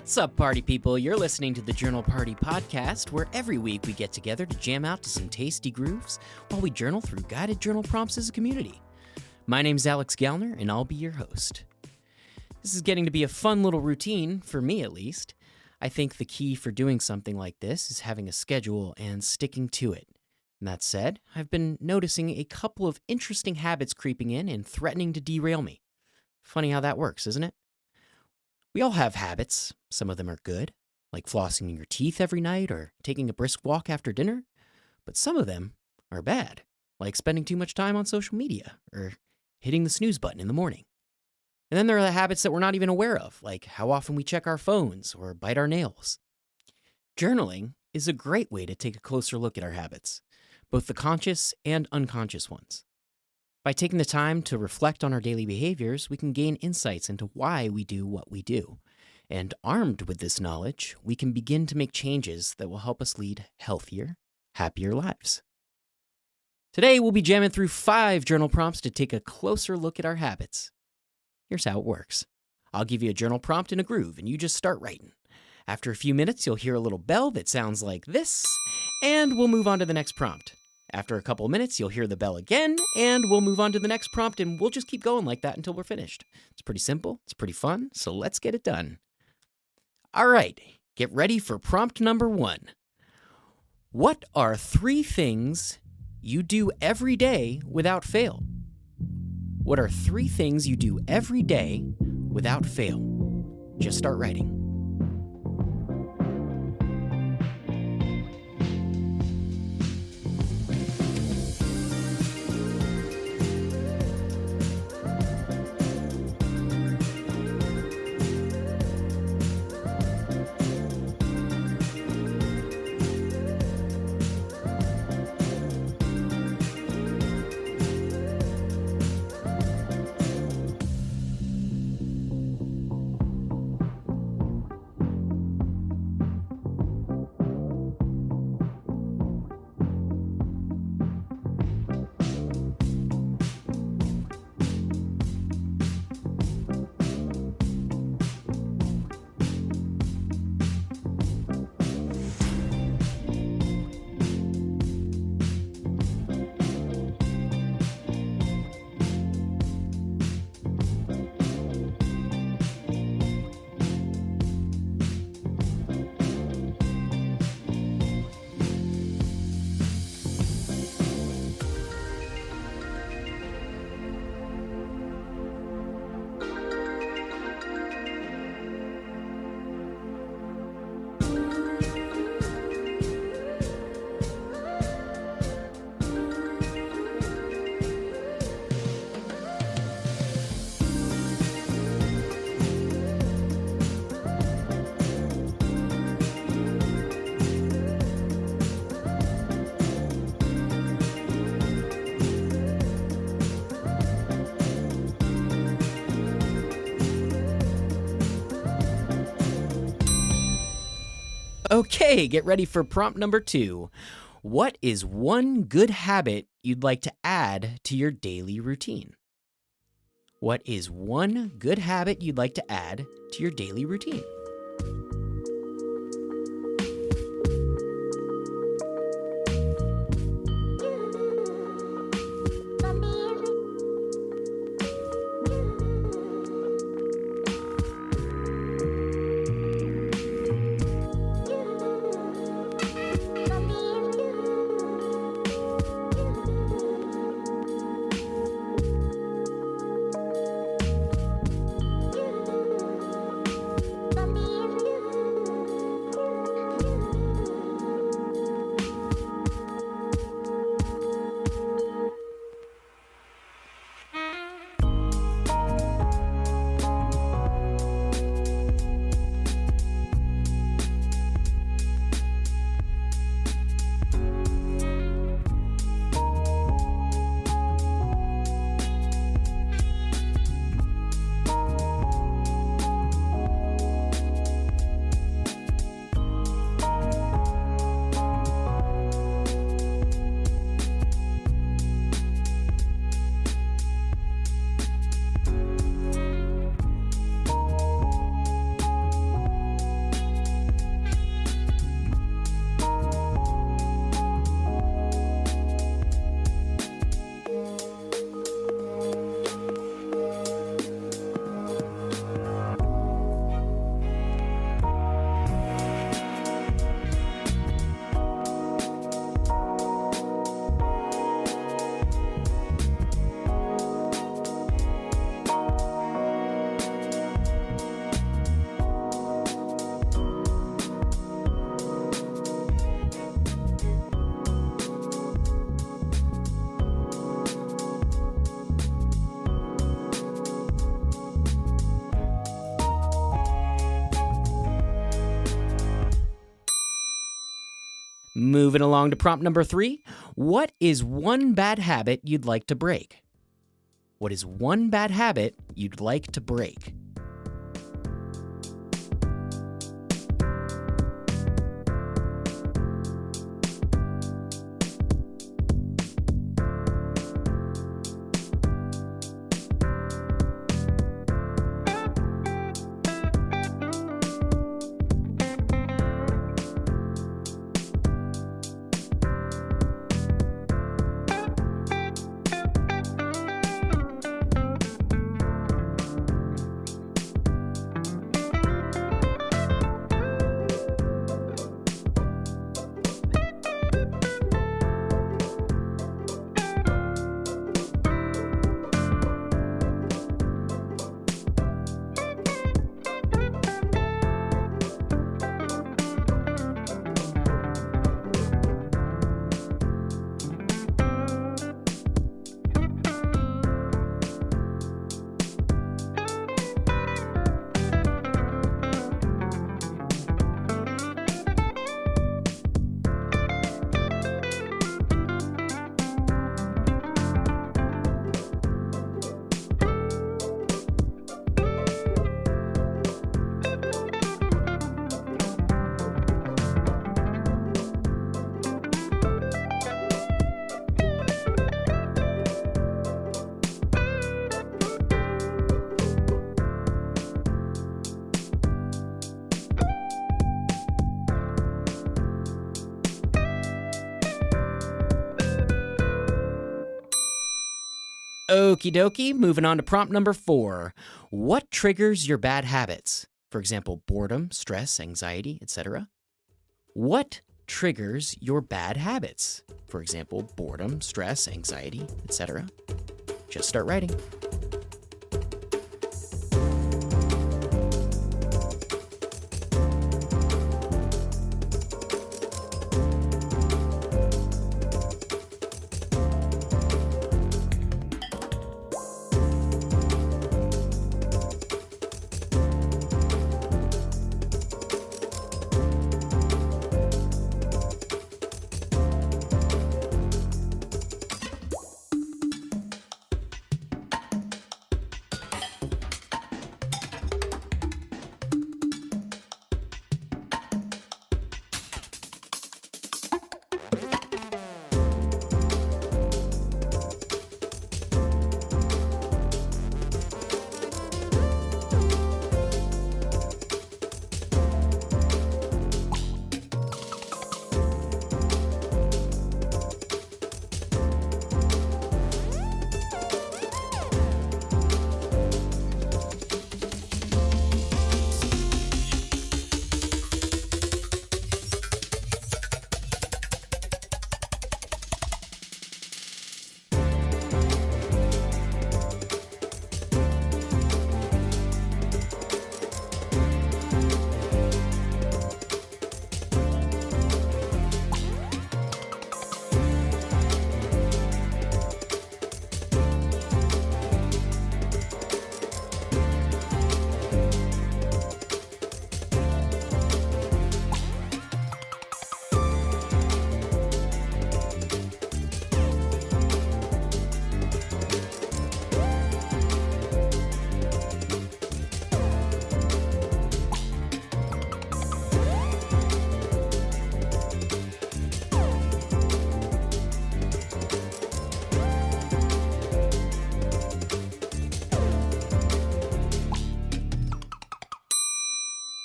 What's up, party people? You're listening to the Journal Party Podcast, where every week we get together to jam out to some tasty grooves while we journal through guided journal prompts as a community. My name's Alex Gallner, and I'll be your host. This is getting to be a fun little routine, for me at least. I think the key for doing something like this is having a schedule and sticking to it. And that said, I've been noticing a couple of interesting habits creeping in and threatening to derail me. Funny how that works, isn't it? We all have habits. Some of them are good, like flossing your teeth every night or taking a brisk walk after dinner. But some of them are bad, like spending too much time on social media or hitting the snooze button in the morning. And then there are the habits that we're not even aware of, like how often we check our phones or bite our nails. Journaling is a great way to take a closer look at our habits, both the conscious and unconscious ones. By taking the time to reflect on our daily behaviors, we can gain insights into why we do what we do. And armed with this knowledge, we can begin to make changes that will help us lead healthier, happier lives. Today, we'll be jamming through 5 journal prompts to take a closer look at our habits. Here's how it works. I'll give you a journal prompt in a groove, and you just start writing. After a few minutes, you'll hear a little bell that sounds like this, and we'll move on to the next prompt. After a couple minutes, you'll hear the bell again, and we'll move on to the next prompt, and we'll just keep going like that until we're finished. It's pretty simple, it's pretty fun, so let's get it done. All right, get ready for prompt number 1. What are 3 things you do every day without fail? What are 3 things you do every day without fail? Just start writing. Okay, get ready for prompt number 2. What is one good habit you'd like to add to your daily routine? What is one good habit you'd like to add to your daily routine? Moving along to prompt number 3. What is one bad habit you'd like to break? What is one bad habit you'd like to break? Okie dokie, moving on to prompt number 4. What triggers your bad habits? For example, boredom, stress, anxiety, etc. What triggers your bad habits? For example, boredom, stress, anxiety, etc. Just start writing.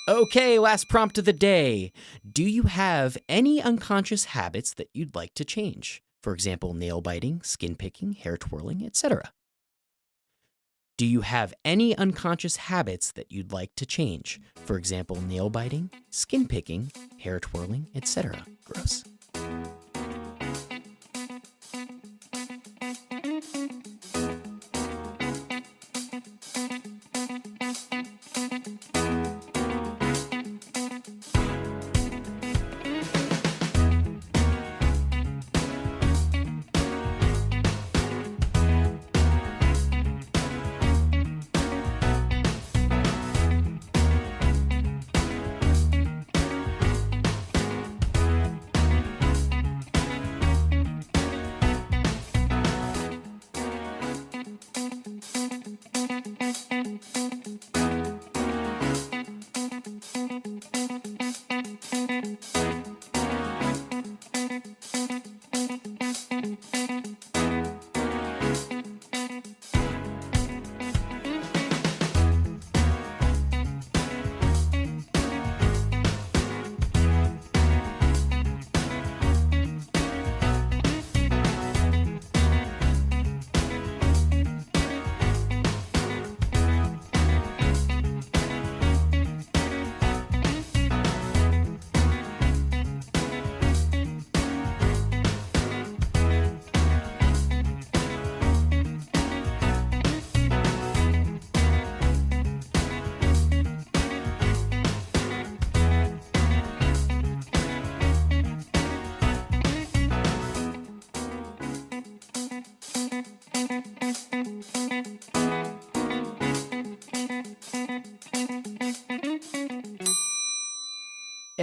Okay, last prompt of the day. Do you have any unconscious habits that you'd like to change? For example, nail biting, skin picking, hair twirling, etc. Do you have any unconscious habits that you'd like to change? For example, nail biting, skin picking, hair twirling, etc. Gross.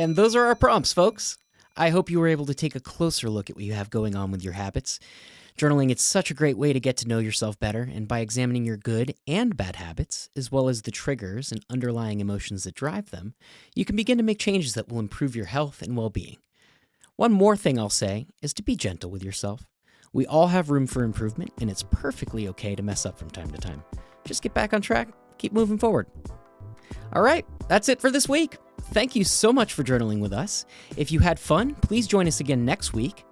And those are our prompts, folks. I hope you were able to take a closer look at what you have going on with your habits. Journaling is such a great way to get to know yourself better, and by examining your good and bad habits, as well as the triggers and underlying emotions that drive them, you can begin to make changes that will improve your health and well-being. One more thing I'll say is to be gentle with yourself. We all have room for improvement, and it's perfectly okay to mess up from time to time. Just get back on track, keep moving forward. All right, that's it for this week. Thank you so much for journaling with us. If you had fun, please join us again next week.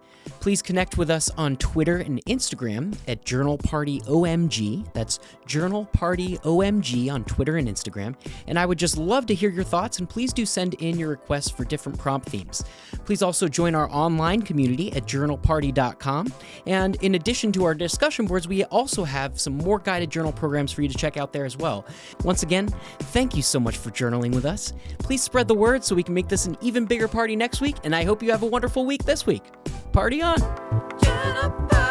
Please connect with us on Twitter and Instagram at Journal Party OMG. That's Journal Party OMG on Twitter and Instagram. And I would just love to hear your thoughts, and please do send in your requests for different prompt themes. Please also join our online community at journalparty.com. And in addition to our discussion boards, we also have some more guided journal programs for you to check out there as well. Once again, thank you so much for journaling with us. Please spread the word so we can make this an even bigger party next week, and I hope you have a wonderful week this week. Party on!